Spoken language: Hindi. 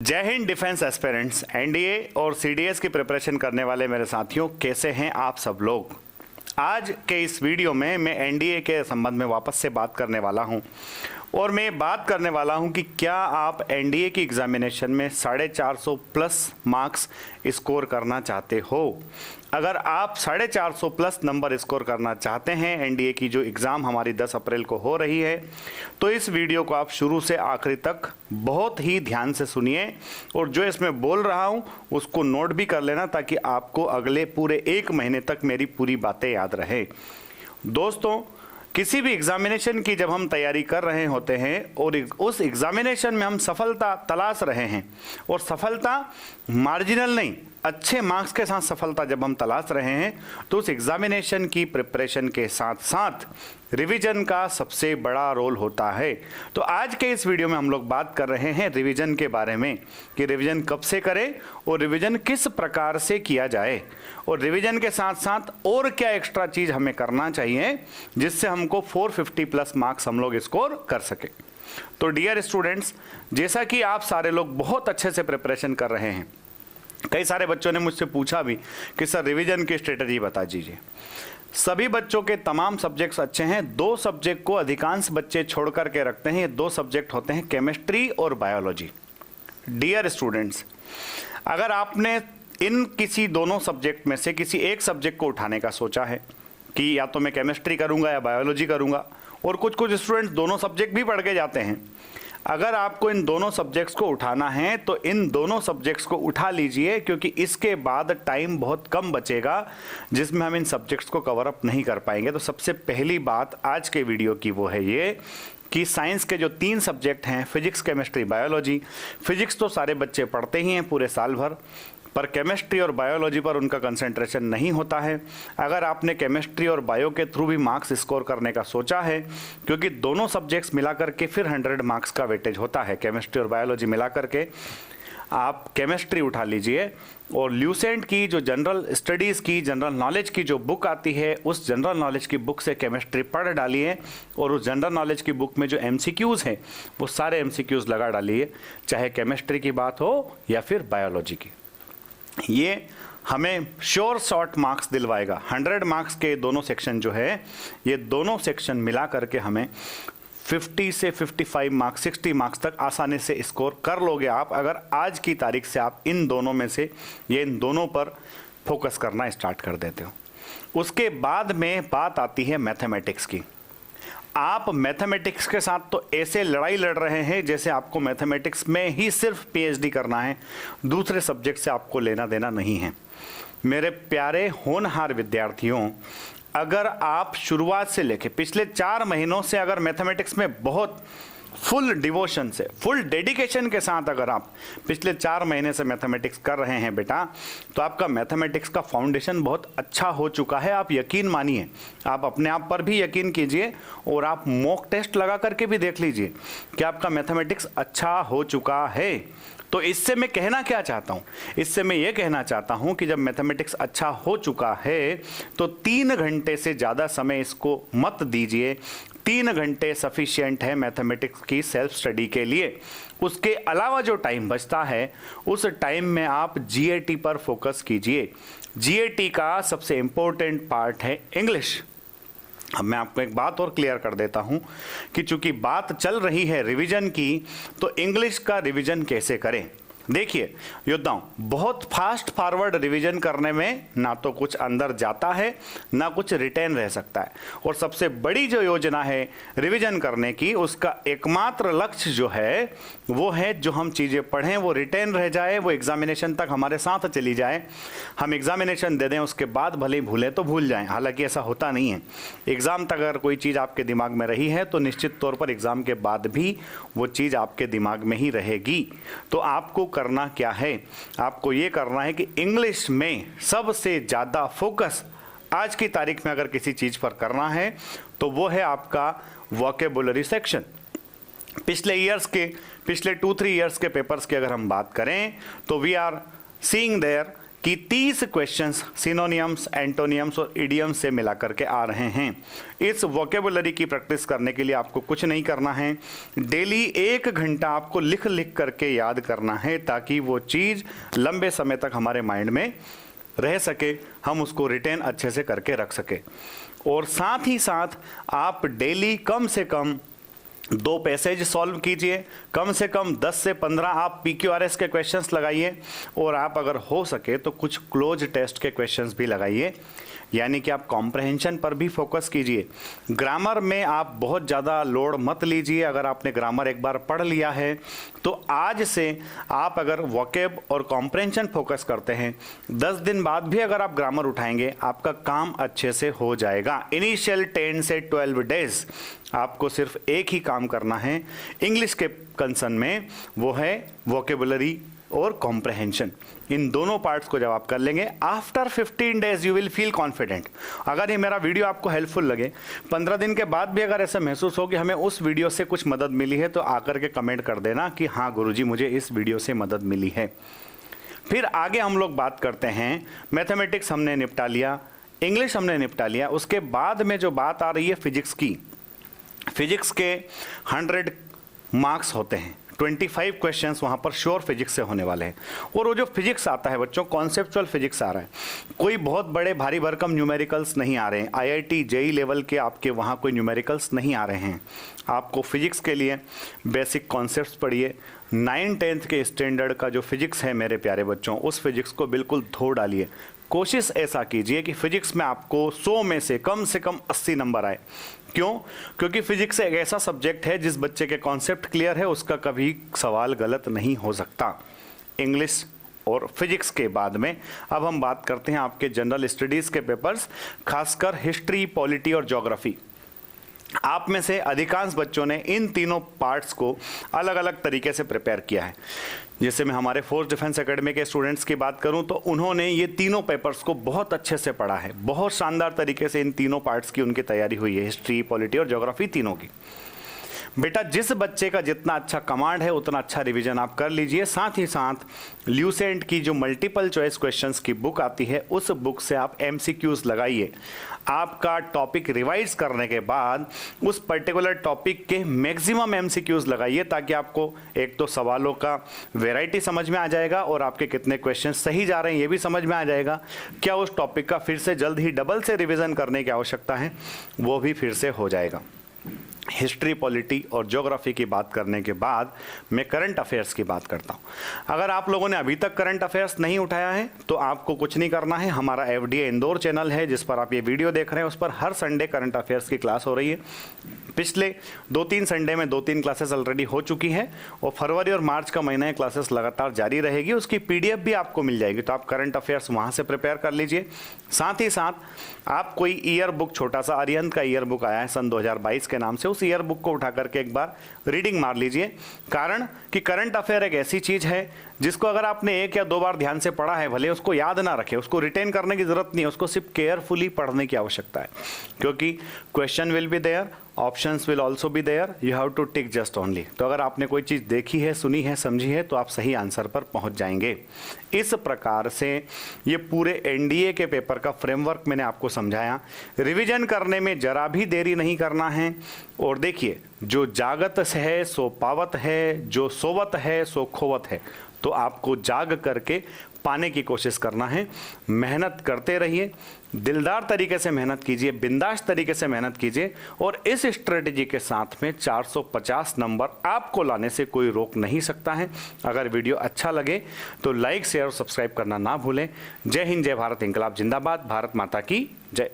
जय हिंद डिफेंस एस्पिरेंट्स, एनडीए और सीडीएस की प्रिपरेशन करने वाले मेरे साथियों, कैसे हैं आप सब लोग। आज के इस वीडियो में मैं एनडीए के संबंध में वापस से बात करने वाला हूं और मैं बात करने वाला हूं कि क्या आप एनडीए की एग्जामिनेशन में 450 प्लस मार्क्स स्कोर करना चाहते हो। अगर आप 450 प्लस नंबर स्कोर करना चाहते हैं एनडीए की जो एग्ज़ाम हमारी 10 अप्रैल को हो रही है, तो इस वीडियो को आप शुरू से आखिरी तक बहुत ही ध्यान से सुनिए और जो इसमें बोल रहा हूं उसको नोट भी कर लेना ताकि आपको अगले पूरे 1 महीने तक मेरी पूरी बातें याद रहे। दोस्तों, किसी भी एग्जामिनेशन की जब हम तैयारी कर रहे होते हैं और उस एग्जामिनेशन में हम सफलता तलाश रहे हैं, और सफलता मार्जिनल नहीं, अच्छे मार्क्स के साथ सफलता जब हम तलाश रहे हैं, तो उस एग्जामिनेशन की प्रिपरेशन के साथ साथ रिवीजन का सबसे बड़ा रोल होता है। तो आज के इस वीडियो में हम लोग बात कर रहे हैं रिवीजन के बारे में कि रिवीजन कब से करें और रिवीजन किस प्रकार से किया जाए, और रिवीजन के साथ साथ और क्या एक्स्ट्रा चीज़ हमें करना चाहिए जिससे हमको 450 प्लस मार्क्स हम लोग स्कोर कर सके। तो डियर स्टूडेंट्स, जैसा कि आप सारे लोग बहुत अच्छे से प्रिपरेशन कर रहे हैं, कई सारे बच्चों ने मुझसे पूछा भी कि सर रिवीजन की स्ट्रेटजी बता दीजिए। सभी बच्चों के तमाम सब्जेक्ट्स अच्छे हैं, 2 सब्जेक्ट को अधिकांश बच्चे छोड़ करके रखते हैं। ये 2 सब्जेक्ट होते हैं केमिस्ट्री और बायोलॉजी। डियर स्टूडेंट्स, अगर आपने इन किसी दोनों सब्जेक्ट में से किसी एक सब्जेक्ट को उठाने का सोचा है कि या तो मैं केमिस्ट्री करूंगा या बायोलॉजी करूंगा, और कुछ स्टूडेंट्स दोनों सब्जेक्ट भी पढ़ के जाते हैं, अगर आपको इन दोनों सब्जेक्ट्स को उठाना है तो इन दोनों सब्जेक्ट्स को उठा लीजिए, क्योंकि इसके बाद टाइम बहुत कम बचेगा जिसमें हम इन सब्जेक्ट्स को कवर अप नहीं कर पाएंगे। तो सबसे पहली बात आज के वीडियो की वो है ये कि साइंस के जो 3 सब्जेक्ट हैं, फिजिक्स, केमिस्ट्री, बायोलॉजी। फिजिक्स तो सारे बच्चे पढ़ते ही हैं पूरे साल भर, पर केमिस्ट्री और बायोलॉजी पर उनका कंसंट्रेशन नहीं होता है। अगर आपने केमिस्ट्री और बायो के थ्रू भी मार्क्स स्कोर करने का सोचा है, क्योंकि दोनों सब्जेक्ट्स मिला करके फिर 100 मार्क्स का वेटेज होता है, केमिस्ट्री और बायोलॉजी मिला करके आप केमिस्ट्री उठा लीजिए और ल्यूसेंट की जो जनरल स्टडीज़ की, जनरल नॉलेज की जो बुक आती है, उस जनरल नॉलेज की बुक से केमिस्ट्री पढ़ डालिए और उस जनरल नॉलेज की बुक में जो एमसीक्यूज़ हैं वो सारे एमसीक्यूज़ लगा डालिए, चाहे केमिस्ट्री की बात हो या फिर बायोलॉजी की। ये हमें श्योर शॉर्ट मार्क्स दिलवाएगा। 100 मार्क्स के दोनों सेक्शन जो है, ये दोनों सेक्शन मिला करके हमें 50 से 55 मार्क्स, 60 मार्क्स तक आसानी से स्कोर कर लोगे आप, अगर आज की तारीख से आप इन दोनों में से इन दोनों पर फोकस करना स्टार्ट कर देते हो। उसके बाद में बात आती है मैथमेटिक्स की। आप मैथमेटिक्स के साथ तो ऐसे लड़ाई लड़ रहे हैं जैसे आपको मैथमेटिक्स में ही सिर्फ पीएचडी करना है, दूसरे सब्जेक्ट से आपको लेना देना नहीं है। मेरे प्यारे होनहार विद्यार्थियों, अगर आप शुरुआत से लेके पिछले 4 महीनों से अगर मैथमेटिक्स में बहुत फुल डिवोशन से, फुल डेडिकेशन के साथ अगर आप पिछले 4 महीने से मैथमेटिक्स कर रहे हैं बेटा, तो आपका मैथमेटिक्स का फाउंडेशन बहुत अच्छा हो चुका है। आप यकीन मानिए, आप अपने आप पर भी यकीन कीजिए और आप मॉक टेस्ट लगा करके भी देख लीजिए कि आपका मैथमेटिक्स अच्छा हो चुका है। तो इससे मैं कहना क्या चाहता हूँ, इससे मैं ये कहना चाहता हूँ कि जब मैथमेटिक्स अच्छा हो चुका है तो 3 घंटे से ज़्यादा समय इसको मत दीजिए। 3 घंटे सफिशिएंट है मैथमेटिक्स की सेल्फ स्टडी के लिए। उसके अलावा जो टाइम बचता है उस टाइम में आप जीएटी पर फोकस कीजिए। जीएटी का सबसे इम्पोर्टेंट पार्ट है इंग्लिश। अब मैं आपको एक बात और क्लियर कर देता हूं कि चूंकि बात चल रही है रिवीजन की, तो इंग्लिश का रिवीजन कैसे करें। देखिए योद्धाओं, बहुत फास्ट फॉरवर्ड रिवीजन करने में ना तो कुछ अंदर जाता है ना कुछ रिटेन रह सकता है, और सबसे बड़ी जो योजना है रिवीजन करने की, उसका एकमात्र लक्ष्य जो है वो है जो हम चीज़ें पढ़ें वो रिटेन रह जाए, वो एग्जामिनेशन तक हमारे साथ चली जाए। हम एग्जामिनेशन दे दें, उसके बाद भले ही भूलें तो भूल जाएं, हालांकि ऐसा होता नहीं है। एग्ज़ाम तक अगर कोई चीज़ आपके दिमाग में रही है तो निश्चित तौर पर एग्ज़ाम के बाद भी वो चीज़ आपके दिमाग में ही रहेगी। तो आपको करना क्या है, आपको ये करना है कि इंग्लिश में सबसे ज़्यादा फोकस आज की तारीख में अगर किसी चीज़ पर करना है तो वो है आपका वोकेबुलरी सेक्शन। पिछले 2-3 ईयर्स के पेपर्स की अगर हम बात करें तो वी आर सीइंग देयर कि 30 क्वेश्चंस सिनोनियम्स, एंटोनियम्स और इडियम्स से मिला करके आ रहे हैं। इस वोकेबुलरी की प्रैक्टिस करने के लिए आपको कुछ नहीं करना है, डेली 1 घंटा आपको लिख लिख करके याद करना है ताकि वो चीज़ लंबे समय तक हमारे माइंड में रह सके, हम उसको रिटेन अच्छे से करके रख सके। और साथ ही साथ आप डेली कम से कम 2 पैसेज सॉल्व कीजिए, कम से कम 10 से 15 आप PQRS के क्वेश्चंस लगाइए, और आप अगर हो सके तो कुछ क्लोज टेस्ट के क्वेश्चंस भी लगाइए, यानी कि आप कॉम्प्रहेंशन पर भी फोकस कीजिए। ग्रामर में आप बहुत ज़्यादा लोड मत लीजिए। अगर आपने ग्रामर एक बार पढ़ लिया है तो आज से आप अगर वोकेब और कॉम्प्रहेंशन फोकस करते हैं, 10 दिन बाद भी अगर आप ग्रामर उठाएंगे आपका काम अच्छे से हो जाएगा। इनिशियल 10 से 12 डेज आपको सिर्फ एक ही काम करना है इंग्लिश के कंसर्न में, वो है वोकेबुलरी और कॉम्प्रहेंशन। इन दोनों पार्ट्स को जब आप कर लेंगे, after 15 days you will feel confident. अगर ये मेरा वीडियो आपको हेल्पफुल लगे, 15 दिन के बाद भी अगर ऐसा महसूस हो कि हमें उस वीडियो से कुछ मदद मिली है, तो आकर के कमेंट कर देना कि हाँ गुरुजी मुझे इस वीडियो से मदद मिली है। फिर आगे हम लोग बात करते हैं, मैथमेटिक्स हमने निपटा लिया, इंग्लिश हमने निपटा लिया। उसके बाद में जो बात आ रही है फिजिक्स की, फिजिक्स के 100 मार्क्स होते हैं, 25 क्वेश्चंस वहाँ पर श्योर फिजिक्स से होने वाले हैं। और वो जो फिजिक्स आता है बच्चों, कॉन्सेप्चुअल फिजिक्स आ रहा है, कोई बहुत बड़े भारी भरकम न्यूमेरिकल्स नहीं आ रहे हैं। IIT JEE लेवल के आपके वहाँ कोई न्यूमेरिकल्स नहीं आ रहे हैं। आपको फिजिक्स के लिए बेसिक कॉन्सेप्ट्स पढ़िए। 9-10th के स्टैंडर्ड का जो फिजिक्स है मेरे प्यारे बच्चों, उस फिजिक्स को बिल्कुल धो डालिए। कोशिश ऐसा कीजिए कि फिजिक्स में आपको 100 में से कम 80 नंबर आए। क्यों? क्योंकि फिजिक्स एक ऐसा सब्जेक्ट है जिस बच्चे के कॉन्सेप्ट क्लियर है उसका कभी सवाल गलत नहीं हो सकता। इंग्लिश और फिजिक्स के बाद में अब हम बात करते हैं आपके जनरल स्टडीज़ के पेपर्स, खासकर हिस्ट्री, पॉलिटी और ज्योग्राफी। आप में से अधिकांश बच्चों ने इन तीनों पार्ट्स को अलग अलग तरीके से प्रिपेयर किया है। जैसे मैं हमारे फोर्स डिफेंस एकेडमी के स्टूडेंट्स की बात करूं तो उन्होंने ये तीनों पेपर्स को बहुत अच्छे से पढ़ा है, बहुत शानदार तरीके से इन तीनों पार्ट्स की उनकी तैयारी हुई है, हिस्ट्री, पॉलिटी और ज्योग्राफी तीनों की। बेटा जिस बच्चे का जितना अच्छा कमांड है उतना अच्छा रिवीजन आप कर लीजिए। साथ ही साथ ल्यूसेंट की जो मल्टीपल चॉइस क्वेश्चंस की बुक आती है उस बुक से आप MCQs लगाइए। आपका टॉपिक रिवाइज करने के बाद उस पर्टिकुलर टॉपिक के मैक्सिमम MCQs लगाइए, ताकि आपको एक तो सवालों का वैरायटी समझ में आ जाएगा और आपके कितने क्वेश्चन सही जा रहे हैं ये भी समझ में आ जाएगा। क्या उस टॉपिक का फिर से जल्द ही डबल से रिवीजन करने की आवश्यकता है, वो भी फिर से हो जाएगा। हिस्ट्री, पॉलिटी और ज्योग्राफी की बात करने के बाद मैं करंट अफेयर्स की बात करता हूं। अगर आप लोगों ने अभी तक करंट अफेयर्स नहीं उठाया है तो आपको कुछ नहीं करना है। हमारा FDA इंदौर चैनल है जिस पर आप ये वीडियो देख रहे हैं, उस पर हर संडे करंट अफेयर्स की क्लास हो रही है। पिछले 2-3 संडे में 2-3 क्लासेस ऑलरेडी हो चुकी हैं और फरवरी और मार्च का महीना क्लासेस लगातार जारी रहेगी। उसकी PDF भी आपको मिल जाएगी, तो आप करंट अफेयर्स वहाँ से प्रिपेयर कर लीजिए। साथ ही साथ आप कोई ईयर बुक, छोटा सा अरिहंत का ईयर बुक आया है सन 2022 के नाम से, उस ईयर बुक को उठा करके एक बार रीडिंग मार लीजिए। कारण कि करंट अफेयर एक ऐसी चीज़ है जिसको अगर आपने 1 या 2 बार ध्यान से पढ़ा है, भले उसको याद ना रखे, उसको रिटेन करने की जरूरत नहीं है, उसको सिर्फ केयरफुली पढ़ने की आवश्यकता है। क्योंकि question will be there, options will also be there, you have to tick just only. तो अगर आपने कोई चीज़ देखी है, सुनी है, समझी है, तो आप सही आंसर पर पहुंच जाएंगे। इस प्रकार से ये पूरे NDA के पेपर का फ्रेमवर्क मैंने आपको समझाया। रिवीजन करने में जरा भी देरी नहीं करना है। और देखिए, जो जागत है सो पावत है, जो सोवत है सो खोवत है। तो आपको जाग करके पाने की कोशिश करना है। मेहनत करते रहिए, दिलदार तरीके से मेहनत कीजिए, बिंदास तरीके से मेहनत कीजिए और इस स्ट्रेटजी के साथ में 450 नंबर आपको लाने से कोई रोक नहीं सकता है। अगर वीडियो अच्छा लगे तो लाइक, शेयर और सब्सक्राइब करना ना भूलें। जय हिंद, जय भारत, इंकलाब जिंदाबाद, भारत माता की जय।